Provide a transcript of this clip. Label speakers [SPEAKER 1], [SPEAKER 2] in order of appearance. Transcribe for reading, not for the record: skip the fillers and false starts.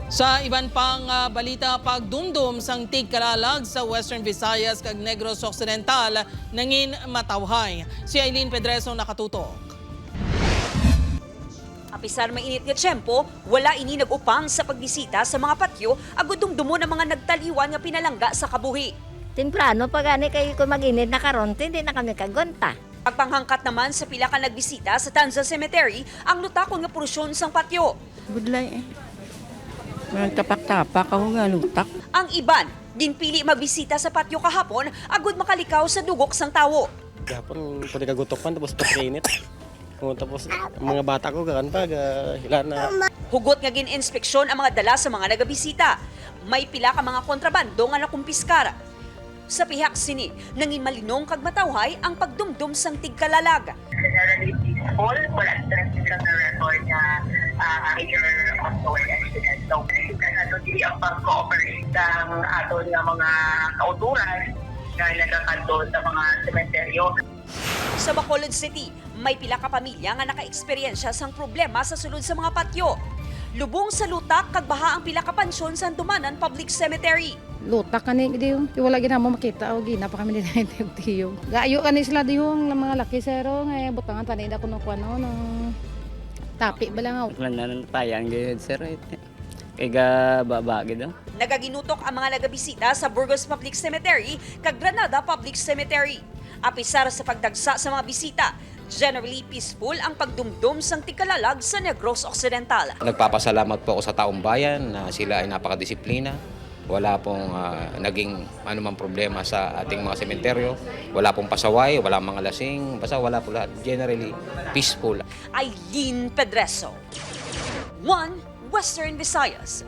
[SPEAKER 1] Sa iban pang balita, pagdumdum sang tigkalalag sa Western Visayas kag Negros Occidental nangin matawhay. Si Aileen Pedreso nakatutok.
[SPEAKER 2] Apisar mainit nga tiyempo, wala ini nag-upang sa pagbisita sa mga patyo agud dumdumo ng mga nagtaliwan nga pinalangga sa kabuhi.
[SPEAKER 3] Temprano pag ani kay kung mag-init na karon, hindi na kami kagunta.
[SPEAKER 2] Pagpanghangkat naman sa pila ka nagbisita sa Tanza Cemetery ang lutakon nga porusyon sang patyo.
[SPEAKER 4] Budlay eh. Mga tapak-tapak ako nga lutak.
[SPEAKER 2] Ang iban, ginpili magbisita sa patyo kahapon agud makalikaw sa dugok sang tawo.
[SPEAKER 5] Gapon, pwede kagutokan tapos pagkainit. Tapos mga bata ko gakan pa, hila na.
[SPEAKER 2] Hugot nga gin-inspeksyon ang mga dala sa mga nagabisita. May pila ka mga kontrabando nga nakumpiskara. Sa pihak sini, nangin malinong kag matawhay ang pagdumdum sang tigkalalag.
[SPEAKER 6] Generally peaceful, wala sila na record na major ongoing accident. So, ano dili ang pag-cooperate ng aton nga mga kauturan na nagakanto sa mga sementeryo.
[SPEAKER 2] Sa Bacolod City, may pila ka pamilya nga naka-eksperyensya sang problema sa sulod sa mga patyo. Lubong sa lutak kag baha ang pila ka pansyon sa Antumanan Public Cemetery.
[SPEAKER 4] Lutak kani diyo. Wala gina mo makita o gina pa kami nila diyo. Gayo kani sila diyo ng mga laki sero nga butangan panida kuno kuno no. Tapi balangaw.
[SPEAKER 7] Lanan tayang gid sir. Kay ga baba gid.
[SPEAKER 2] Nagaginutok ang mga nagabisita sa Burgos Public Cemetery kag Granada Public Cemetery. Apisar sa pagdagsa sa mga bisita, generally peaceful ang pagdumdum sang tigkalalag sa Negros Occidental.
[SPEAKER 8] Nagpapasalamat po ako sa taong bayan na sila ay napakadisiplina. Wala pong naging anumang problema sa ating mga sementeryo. Wala pong pasaway, wala mga lasing, basta wala po lahat. Generally peaceful.
[SPEAKER 2] Aileen Pedreso, One Western Visayas.